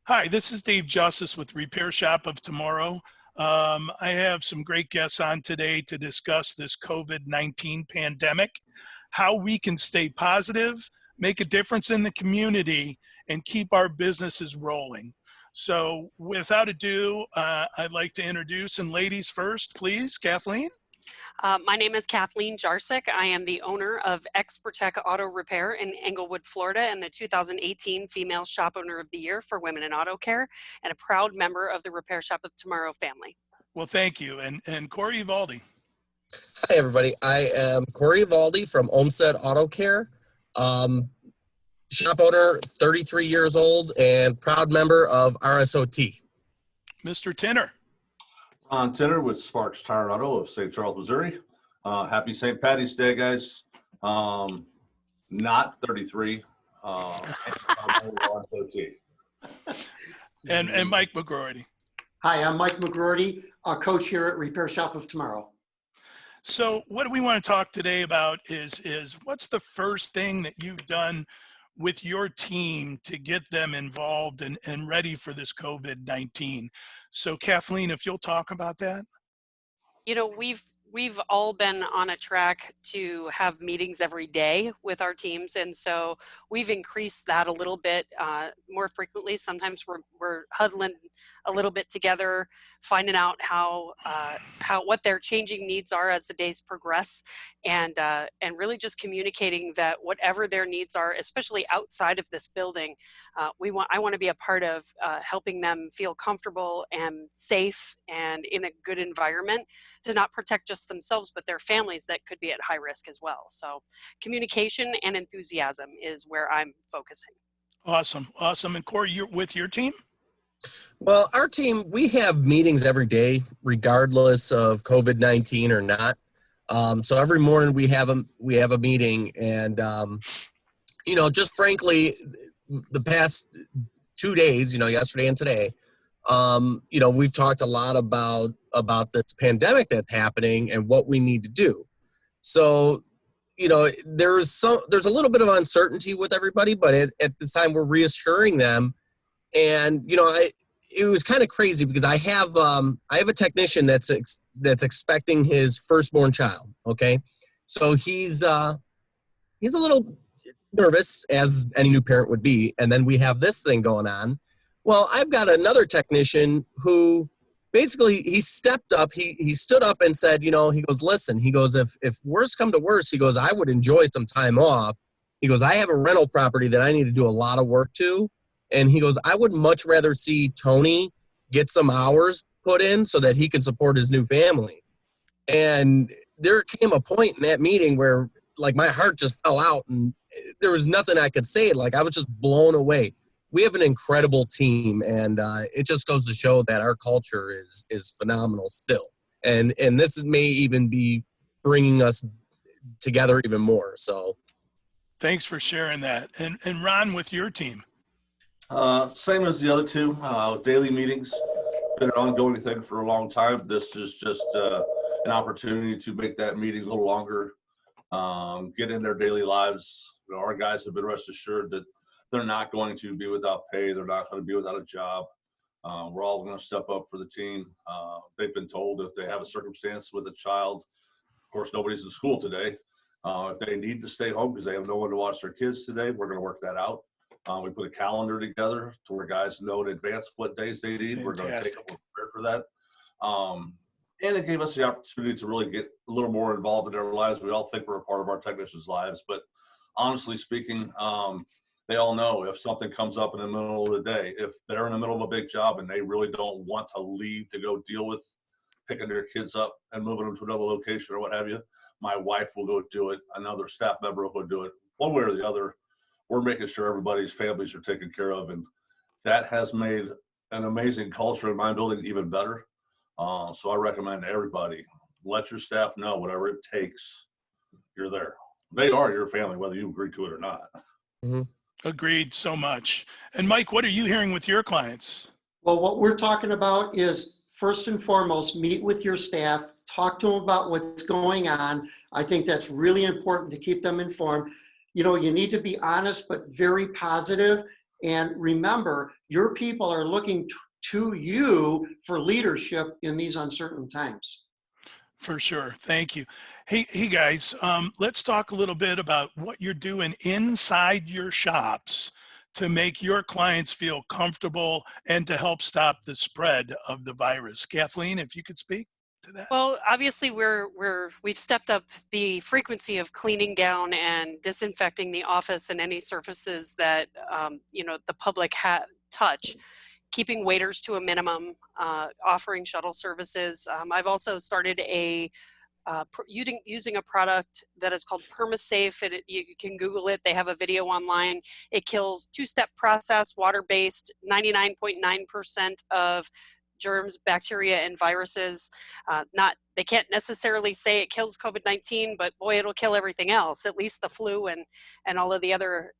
Hi, this is Dave Justice with Repair Shop of Tomorrow. I have some great guests on today to discuss this COVID-19 pandemic, how we can stay positive, make a difference in the community, and keep our businesses rolling. So without ado, I'd like to introduce, and ladies first, please, Kathleen. My name is Kathleen Jarczyk. I am the owner of Expertech Auto Repair in Englewood, Florida, and the 2018 Female Shop Owner of the Year for Women in Auto Care, and a proud member of the Repair Shop of Tomorrow family. Well, thank you. And Corey Evaldi. Hi, everybody. I am Corey Evaldi from Olmsted Auto Care. Shop owner, 33 years old, and proud member of RSOT. Mr. Tinner. Ron Tinner with Sparks Tire and Auto of St. Charles, Missouri. Happy St. Patty's Day, guys. Not 33. And Mike McGroarty. Hi, I'm Mike McGroarty, coach here at Repair Shop of Tomorrow. So what we want to talk today about is what's the first thing that you've done with your team to get them involved and ready for this COVID-19. So Kathleen, if you'll talk about that. You know, we've all been on a track to have meetings every day with our teams, and so we've increased that a little bit more frequently. Sometimes we're huddling a little bit together, finding out what their changing needs are as the days progress, and really just communicating that whatever their needs are, especially outside of this building, I want to be a part of helping them feel comfortable and safe and in a good environment to not protect just themselves, but their families that could be at high risk as well. So communication and enthusiasm is where I'm focusing. Awesome. Awesome. And Corey, you're with your team? Well, our team, we have meetings every day, regardless of COVID-19 or not. So every morning we have a meeting, and just frankly, the past 2 days, yesterday and today, we've talked a lot about this pandemic that's happening and what we need to do. So, there's a little bit of uncertainty with everybody, but at this time we're reassuring them. And, it was kind of crazy because I have a technician that's expecting his firstborn child. Okay. So he's a little nervous, as any new parent would be. And then we have this thing going on. Well, I've got another technician who basically he stepped up. He stood up and said, he goes, listen, he goes, if worse come to worse, he goes, I would enjoy some time off. He goes, I have a rental property that I need to do a lot of work to. And he goes, I would much rather see Tony get some hours put in so that he can support his new family. And there came a point in that meeting where, like, my heart just fell out and there was nothing I could say. Like, I was just blown away. We have an incredible team, and it just goes to show that our culture is phenomenal still. And this may even be bringing us together even more. So thanks for sharing that. And Ron, with your team. Same as the other two, daily meetings. Been an ongoing thing for a long time. This is just an opportunity to make that meeting a little longer, get in their daily lives. Our guys have been rest assured that they're not going to be without pay. They're not going to be without a job. We're all going to step up for the team. They've been told if they have a circumstance with a child, of course, nobody's in school today. If they need to stay home because they have no one to watch their kids today, we're going to work that out. We put a calendar together to where guys know in advance what days they need. Fantastic. We're going to take them prepared for that. And it gave us the opportunity to really get a little more involved in their lives. We all think we're a part of our technicians' lives, but honestly speaking, they all know if something comes up in the middle of the day, if they're in the middle of a big job and they really don't want to leave to go deal with picking their kids up and moving them to another location or what have you, my wife will go do it. Another staff member will go do it. One way or the other, we're making sure everybody's families are taken care of. And that has made an amazing culture in my building even better. So I recommend to everybody, let your staff know whatever it takes, you're there. They are your family, whether you agree to it or not. Mm-hmm. Agreed so much. And Mike, what are you hearing with your clients? Well, what we're talking about is, first and foremost, meet with your staff, talk to them about what's going on. I think that's really important to keep them informed. You need to be honest, but very positive. And remember, your people are looking to you for leadership in these uncertain times. For sure. Thank you. Hey guys, let's talk a little bit about what you're doing inside your shops to make your clients feel comfortable and to help stop the spread of the virus. Kathleen, if you could speak to that. Well, obviously we've stepped up the frequency of cleaning down and disinfecting the office and any surfaces that the public touch, keeping waiters to a minimum, offering shuttle services. I've also started using a product that is called PermaSafe. You can Google it. They have a video online. It kills two-step process, water-based, 99.9% of germs, bacteria, and viruses. They can't necessarily say it kills COVID-19, but boy, it'll kill everything else, at least the flu and all of the other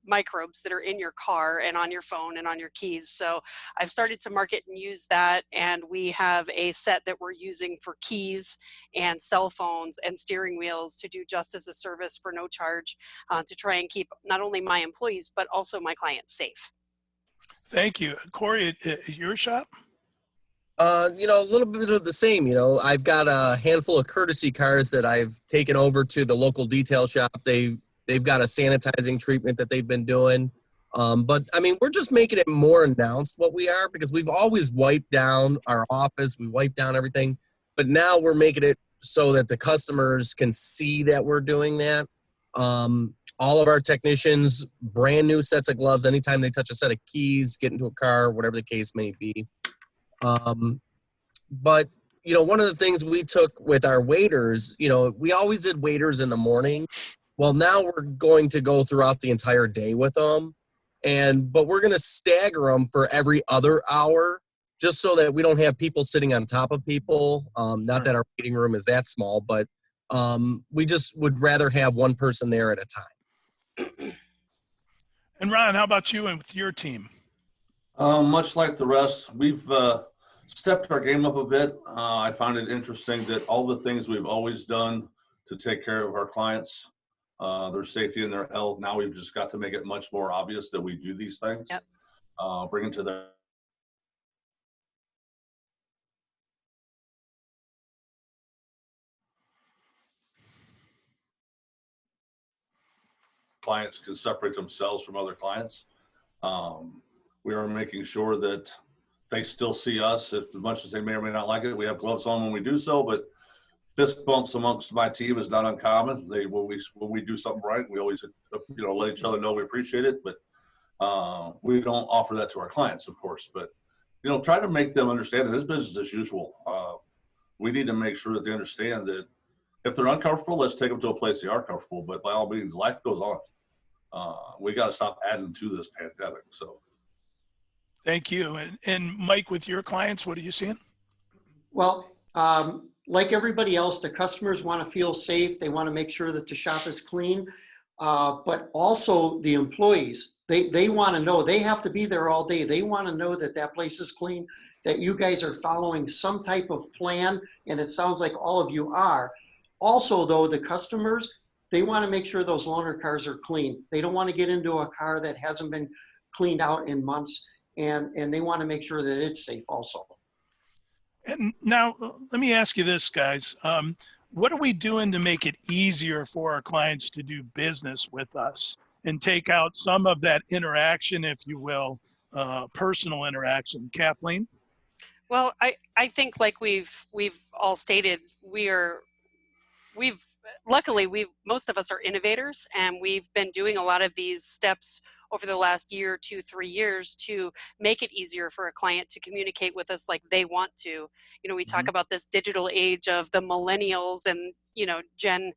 microbes that are in your car and on your phone and on your keys. So I've started to market and use that, and we have a set that we're using for keys and cell phones and steering wheels to do just as a service for no charge, to try and keep not only my employees but also my clients safe. Thank you. Corey, at your shop? A little bit of the same. I've got a handful of courtesy cars that I've taken over to the local detail shop. They've got a sanitizing treatment that they've been doing. But I mean, we're just making it more announced what we are, because we've always wiped down our office. We wiped down everything, but now we're making it so that the customers can see that we're doing that. All of our technicians, brand new sets of gloves anytime they touch a set of keys, get into a car, whatever the case may be. But one of the things we took with our waiters, we always did waiters in the morning. Well, now we're going to go throughout the entire day with them, but we're going to stagger them for every other hour, just so that we don't have people sitting on top of people. Not that our waiting room is that small, but we just would rather have one person there at a time. And Ron, how about you and with your team? Much like the rest, we've stepped our game up a bit. I find it interesting that all the things we've always done to take care of our clients, their safety and their health, now we've just got to make it much more obvious that we do these things. Yep. Bring it to their clients can separate themselves from other clients. We are making sure that they still see us, as much as they may or may not like it. We have gloves on when we do so, but fist bumps amongst my team is not uncommon. When we do something right, we always let each other know we appreciate it, but we don't offer that to our clients, of course. But try to make them understand that it's business as usual. We need to make sure that they understand that if they're uncomfortable, let's take them to a place they are comfortable. But by all means, life goes on. We got to stop adding to this pandemic. So, thank you. And Mike, with your clients, what are you seeing? Well, like everybody else, the customers want to feel safe. They want to make sure that the shop is clean. But also the employees, they want to know. They have to be there all day. They want to know that that place is clean, that you guys are following some type of plan, and it sounds like all of you are. Also, though, the customers, they want to make sure those loaner cars are clean. They don't want to get into a car that hasn't been cleaned out in months, and they want to make sure that it's safe also. And now let me ask you this, guys. What are we doing to make it easier for our clients to do business with us and take out some of that interaction, if you will, personal interaction? Kathleen? Well, I think, like we've all stated, luckily most of us are innovators, and we've been doing a lot of these steps over the last year, 2, 3 years to make it easier for a client to communicate with us like they want to. We talk about this digital age of the millennials and, Gen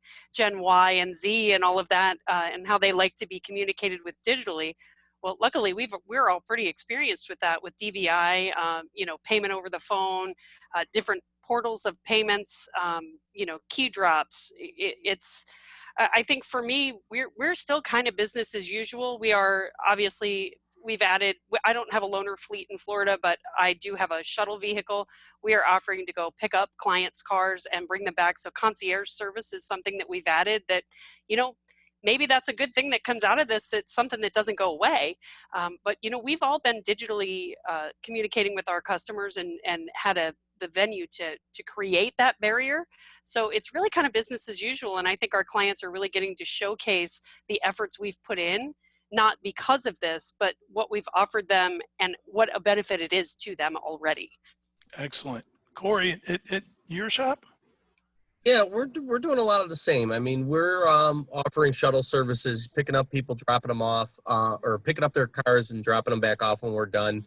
Y and Z and all of that, and how they like to be communicated with digitally. Well, luckily we're all pretty experienced with that, with DVI, payment over the phone, different portals of payments, key drops. I think for me, we're still kind of business as usual. We are we've added, I don't have a loaner fleet in Florida, but I do have a shuttle vehicle. We are offering to go pick up clients' cars and bring them back. So concierge service is something that we've added that, maybe that's a good thing that comes out of this. That's something that doesn't go away. But we've all been digitally communicating with our customers and had the venue to create that barrier. So it's really kind of business as usual. And I think our clients are really getting to showcase the efforts we've put in, not because of this, but what we've offered them and what a benefit it is to them already. Excellent. Corey, at your shop? Yeah, we're doing a lot of the same. I mean, we're offering shuttle services, picking up people, dropping them off, or picking up their cars and dropping them back off when we're done.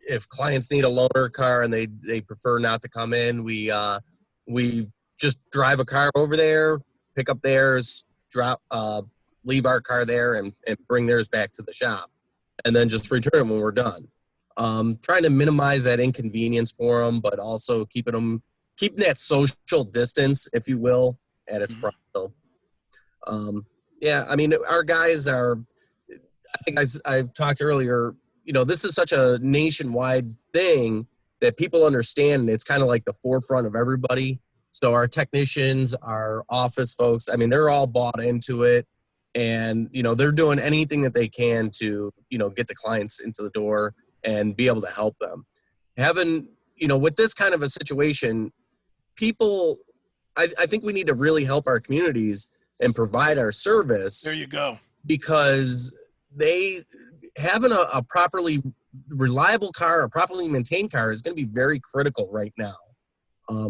If clients need a loaner car and they prefer not to come in, we just drive a car over there, pick up theirs, leave our car there, and bring theirs back to the shop, and then just return when we're done. Trying to minimize that inconvenience for them, but also keeping that social distance, if you will, at its prime. So, yeah, I mean, our guys are, I think I talked earlier, this is such a nationwide thing that people understand, and it's kind of like the forefront of everybody. So our technicians, our office folks, I mean, they're all bought into it, and, they're doing anything that they can to, get the clients into the door and be able to help them. Having, with this kind of a situation, people, I think we need to really help our communities and provide our service. There you go. Because having a properly reliable car, a properly maintained car is going to be very critical right now.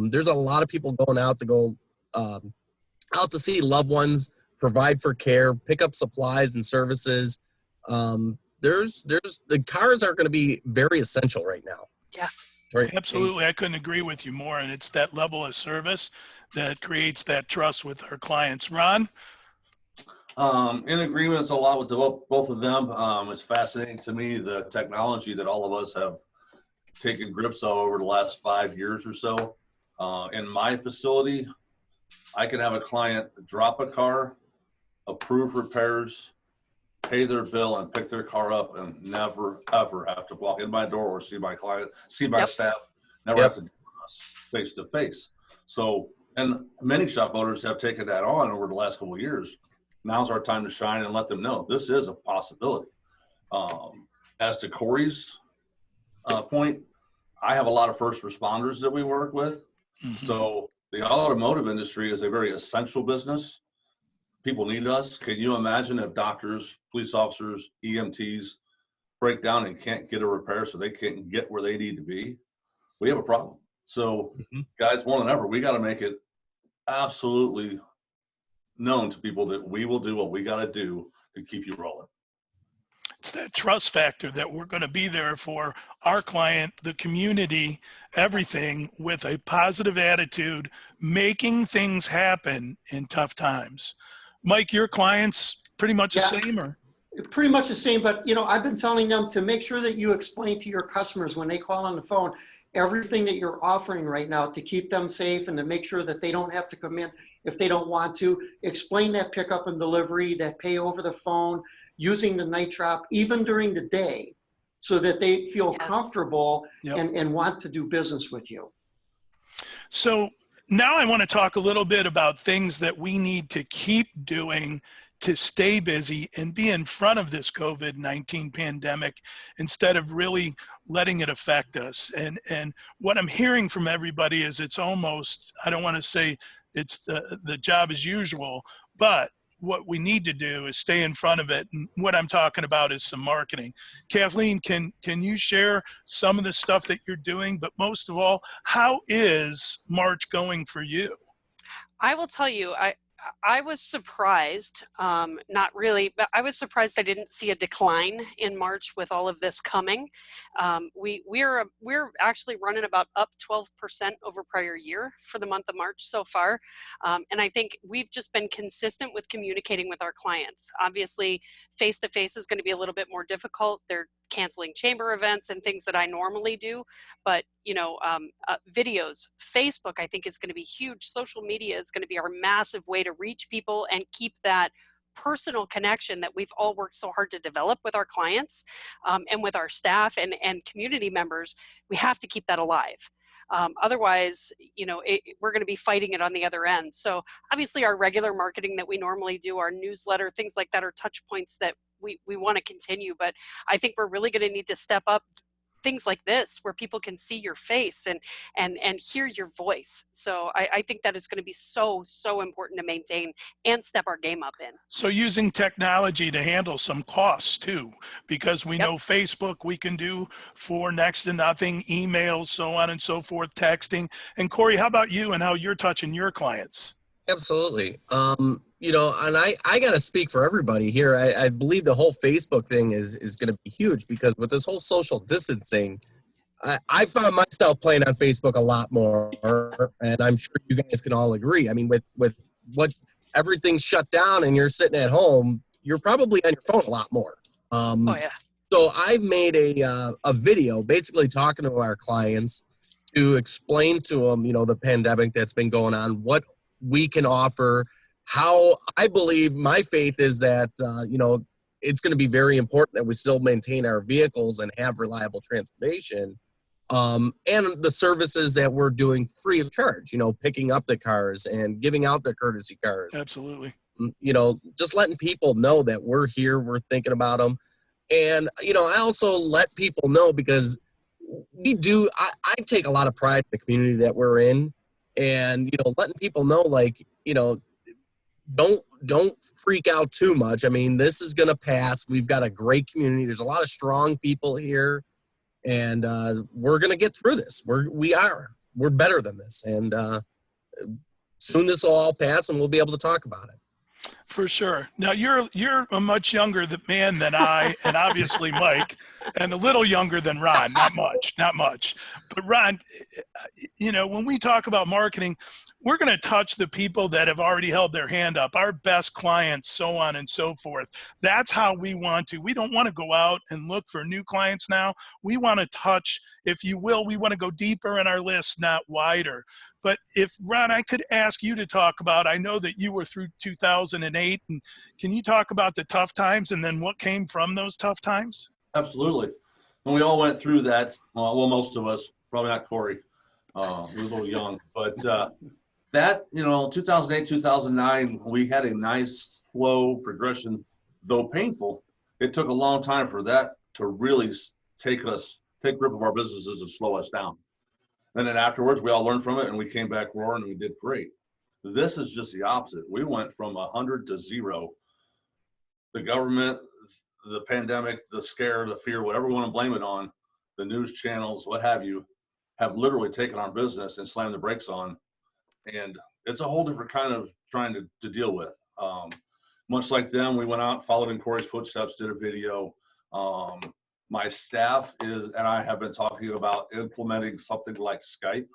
There's a lot of people going out to see loved ones, provide for care, pick up supplies and services. The cars are going to be very essential right now. Yeah. Right. Absolutely. I couldn't agree with you more. And it's that level of service that creates that trust with our clients. Ron? In agreement a lot with both of them. It's fascinating to me, the technology that all of us have taken grips of over the last 5 years or so. In my facility, I can have a client drop a car, approve repairs, pay their bill, and pick their car up, and never ever have to walk in my door or see my client, see my staff, never have to deal with us face to face. So, and many shop owners have taken that on over the last couple of years. Now's our time to shine and let them know this is a possibility. As to Corey's point, I have a lot of first responders that we work with. Mm-hmm. So the automotive industry is a very essential business. People need us. Can you imagine if doctors, police officers, EMTs break down and can't get a repair, so they can't get where they need to be? We have a problem. So guys, more than ever, we got to make it absolutely known to people that we will do what we got to do to keep you rolling. It's that trust factor that we're going to be there for our client, the community, everything, with a positive attitude, making things happen in tough times. Mike, your clients pretty much the same, or? Pretty much the same, but I've been telling them to make sure that you explain to your customers when they call on the phone everything that you're offering right now to keep them safe and to make sure that they don't have to come in if they don't want to. Explain that pickup and delivery, that pay over the phone, using the night drop, even during the day, so that they feel comfortable and want to do business with you. So now I want to talk a little bit about things that we need to keep doing to stay busy and be in front of this COVID-19 pandemic instead of really letting it affect us. And what I'm hearing from everybody is it's almost, I don't want to say it's the job as usual, but what we need to do is stay in front of it. And what I'm talking about is some marketing. Kathleen, can you share some of the stuff that you're doing? But most of all, how is March going for you? I will tell you, I was surprised, not really, but I was surprised I didn't see a decline in March with all of this coming. We're actually running about up 12% over prior year for the month of March so far. And I think we've just been consistent with communicating with our clients. Obviously, face-to-face is going to be a little bit more difficult. They're canceling chamber events and things that I normally do, but videos, Facebook, I think is going to be huge. Social media is going to be our massive way to reach people and keep that personal connection that we've all worked so hard to develop with our clients and with our staff and community members. We have to keep that alive. Otherwise, we're going to be fighting it on the other end. So obviously our regular marketing that we normally do, our newsletter, things like that are touch points that we want to continue. But I think we're really going to need to step up things like this where people can see your face and hear your voice. So I think that is going to be so important to maintain and step our game up in. So using technology to handle some costs too, because we know Facebook we can do for next to nothing, emails, so on and so forth, texting. And Corey, how about you and how you're touching your clients? Absolutely. And I got to speak for everybody here. I believe the whole Facebook thing is going to be huge because with this whole social distancing, I found myself playing on Facebook a lot more, and I'm sure you guys can all agree. I mean, with what everything's shut down and you're sitting at home, you're probably on your phone a lot more. So I've made a video basically talking to our clients to explain to them, the pandemic that's been going on, what we can offer, how I believe my faith is that, it's going to be very important that we still maintain our vehicles and have reliable transportation. And the services that we're doing free of charge, picking up the cars and giving out the courtesy cars. Absolutely. Just letting people know that we're here, we're thinking about them. And, I also let people know because I take a lot of pride in the community that we're in. And, letting people know, don't freak out too much. I mean, this is going to pass. We've got a great community. There's a lot of strong people here, and we're going to get through this. We're better than this. And soon this will all pass and we'll be able to talk about it. For sure. Now you're a much younger man than I, and obviously Mike, and a little younger than Ron. Not much. But Ron, when we talk about marketing, we're going to touch the people that have already held their hand up, our best clients, so on and so forth. That's how we want to. We don't want to go out and look for new clients now. We want to touch, if you will, we want to go deeper in our list, not wider. But if, Ron, I could ask you to talk about, I know that you were through 2008, and can you talk about the tough times and then what came from those tough times? Absolutely. And we all went through that. Well, most of us, probably not Corey. We were a little young, but that, 2008, 2009, we had a nice slow progression, though painful. It took a long time for that to really take grip of our businesses and slow us down. And then afterwards, we all learned from it and we came back roaring and we did great. This is just the opposite. We went from 100 to 0. The government, the pandemic, the scare, the fear, whatever we want to blame it on, the news channels, what have you, have literally taken our business and slammed the brakes on. And it's a whole different kind of trying to deal with. Much like them, we went out, followed in Corey's footsteps, did a video. My staff and I have been talking about implementing something like Skype.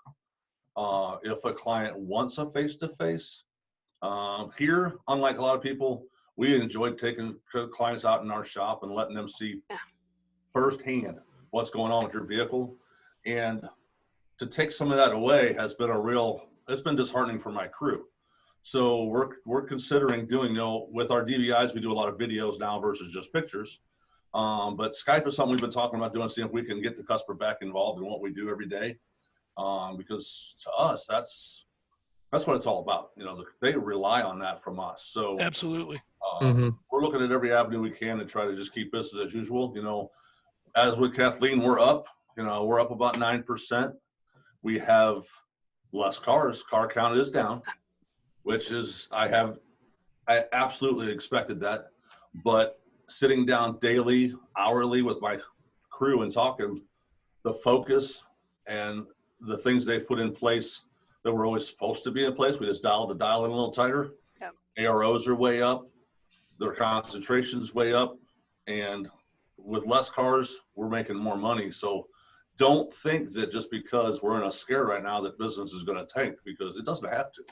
If a client wants a face-to-face, here, unlike a lot of people, we enjoyed taking clients out in our shop and letting them see firsthand what's going on with your vehicle. And to take some of that away has been it's been disheartening for my crew. So we're considering doing, with our DVIs, we do a lot of videos now versus just pictures. But Skype is something we've been talking about doing, seeing if we can get the customer back involved in what we do every day. Because to us, that's what it's all about. They rely on that from us. So absolutely. We're looking at every avenue we can to try to just keep business as usual. As with Kathleen, we're up about 9%. We have less cars. Car count is down, which is, I absolutely expected that. But sitting down daily, hourly with my crew and talking, the focus and the things they've put in place that were always supposed to be in place, we just dialed the dial in a little tighter. Yep. AROs are way up, their concentration's way up, and with less cars, we're making more money. So don't think that just because we're in a scare right now that business is going to tank, because it doesn't have to.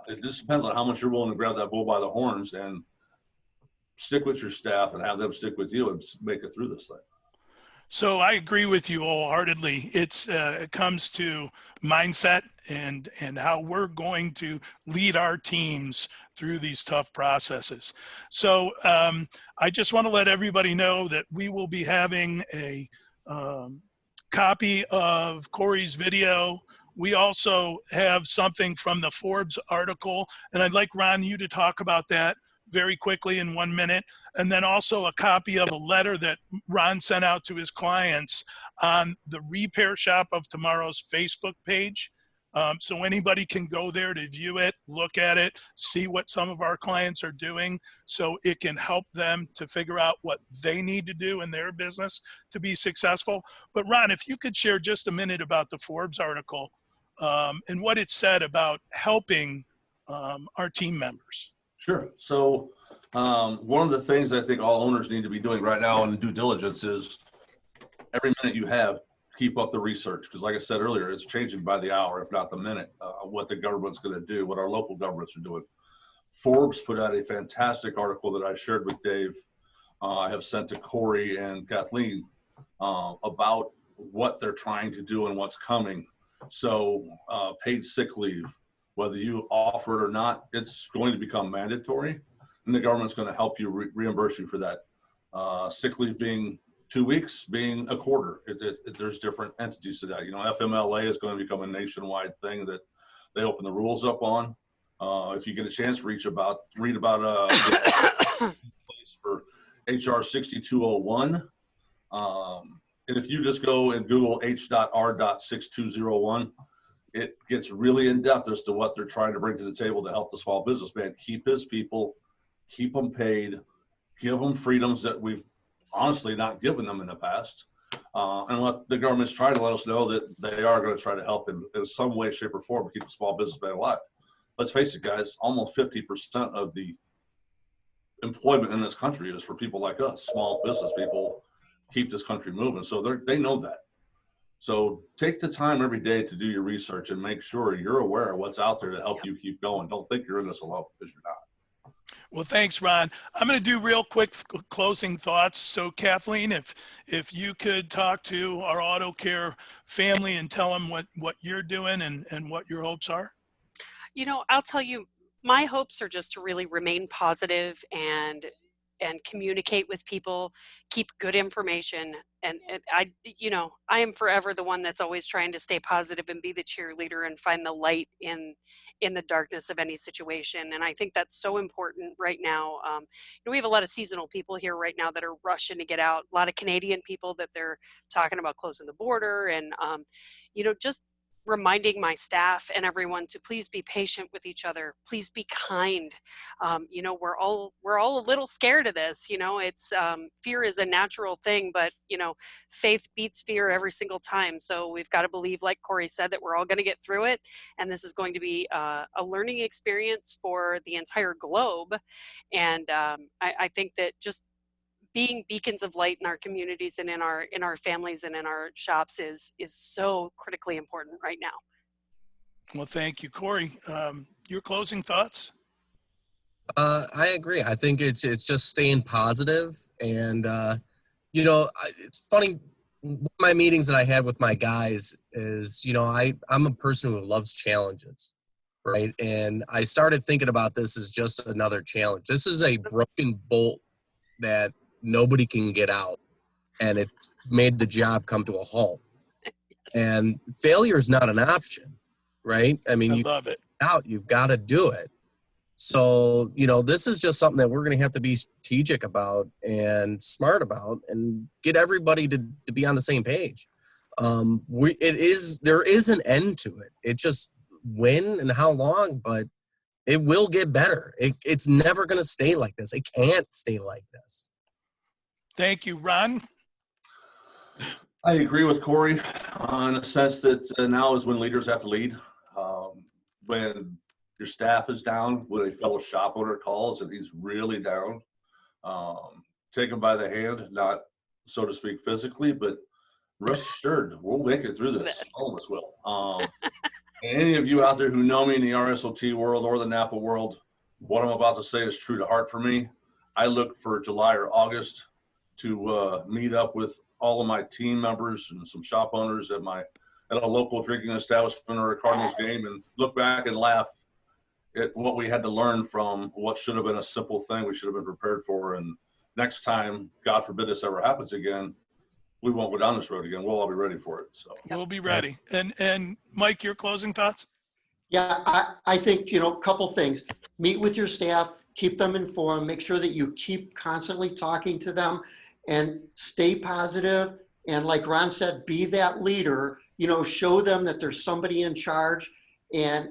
It just depends on how much you're willing to grab that bull by the horns and stick with your staff and have them stick with you and make it through this thing. So I agree with you wholeheartedly. It comes to mindset and how we're going to lead our teams through these tough processes. So I just want to let everybody know that we will be having copy of Corey's video. We also have something from the Forbes article, and I'd like, Ron, you to talk about that very quickly in 1 minute. And then also a copy of a letter that Ron sent out to his clients on the Repair Shop of Tomorrow's Facebook page. So anybody can go there to view it, look at it, see what some of our clients are doing, so it can help them to figure out what they need to do in their business to be successful. But Ron, if you could share just a minute about the Forbes article and what it said about helping our team members. Sure. So one of the things I think all owners need to be doing right now in due diligence is every minute you have, keep up the research. Because like I said earlier, it's changing by the hour, if not the minute, what the government's going to do, what our local governments are doing. Forbes put out a fantastic article that I shared with Dave. I have sent to Corey and Kathleen about what they're trying to do and what's coming. So paid sick leave, whether you offer it or not, it's going to become mandatory, and the government's going to help you reimburse you for that. Sick leave being 2 weeks, being a quarter. There's different entities to that. You know, FMLA is going to become a nationwide thing that they open the rules up on. If you get a chance, read about for HR 6201. And if you just go and Google H.R.6201, it gets really in depth as to what they're trying to bring to the table to help the small businessman keep his people, keep them paid, give them freedoms that we've honestly not given them in the past, and let the government's trying to let us know that they are going to try to help in some way, shape, or form to keep the small businessman alive. Let's face it, guys, almost 50% of the employment in this country is for people like us. Small business people keep this country moving, so they know that. So take the time every day to do your research and make sure you're aware of what's out there to help you keep going. Don't think you're in this alone, because you're not. Well, thanks, Ron. I'm going to do real quick closing thoughts. So Kathleen, if you could talk to our auto care family and tell them what you're doing and what your hopes are. You know, I'll tell you, my hopes are just to really remain positive and communicate with people, keep good information. And I am forever the one that's always trying to stay positive and be the cheerleader and find the light in the darkness of any situation. And I think that's so important right now. We have a lot of seasonal people here right now that are rushing to get out. A lot of Canadian people that they're talking about closing the border, and just reminding my staff and everyone to please be patient with each other. Please be kind. We're all a little scared of this. It's fear is a natural thing, but faith beats fear every single time. So we've got to believe, like Corey said, that we're all going to get through it, and this is going to be a learning experience for the entire globe. And I think that just being beacons of light in our communities and in our families and in our shops is so critically important right now. Well, thank you, Corey. Your closing thoughts? I agree. I think it's just staying positive, and it's funny. One of my meetings that I had with my guys is, I'm a person who loves challenges, right? And I started thinking about this as just another challenge. This is a broken bolt that nobody can get out, and it's made the job come to a halt. And failure is not an option, right? I mean, you love it out, you've got to do it. So, this is just something that we're going to have to be strategic about and smart about and get everybody to be on the same page. There is an end to it. It just when and how long, but it will get better. It's never going to stay like this. It can't stay like this. Thank you, Ron. I agree with Corey in a sense that now is when leaders have to lead. When your staff is down, when a fellow shop owner calls and he's really down, take him by the hand, not so to speak physically, but rest assured, we'll make it through this. All of us will. Any of you out there who know me in the RSOT world or the Napa world, what I'm about to say is true to heart for me. I look for July or August to meet up with all of my team members and some shop owners at a local drinking establishment or a Cardinals game, and look back and laugh at what we had to learn from what should have been a simple thing we should have been prepared for. And next time, God forbid this ever happens again, we won't go down this road again. We'll all be ready for it. So We'll be ready. And Mike, your closing thoughts? Yeah, I think, a couple things. Meet with your staff, keep them informed, make sure that you keep constantly talking to them and stay positive. And like Ron said, be that leader, show them that there's somebody in charge and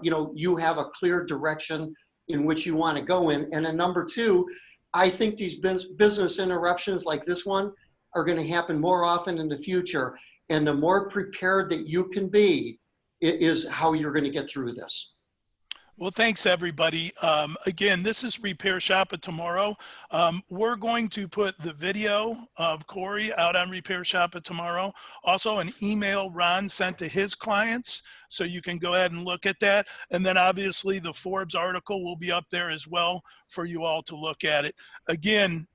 you have a clear direction in which you want to go in. And then number two, I think these business interruptions like this one are going to happen more often in the future. And the more prepared that you can be is how you're going to get through this. Well, thanks everybody. Again, this is Repair Shop of Tomorrow. We're going to put the video of Corey out on Repair Shop of Tomorrow. Also an email Ron sent to his clients, so you can go ahead and look at that. And then obviously the Forbes article will be up there as well for you all to look at it. Again,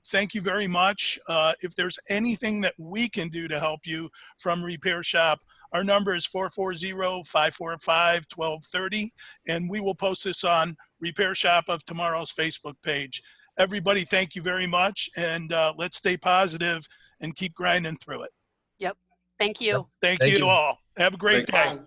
thank you very much. If there's anything that we can do to help you from Repair Shop, our number is 440-545-1230, and we will post this on Repair Shop of Tomorrow's Facebook page. Everybody, thank you very much, and let's stay positive and keep grinding through it. Yep. Thank you. Thank you all. Have a great day. Bye.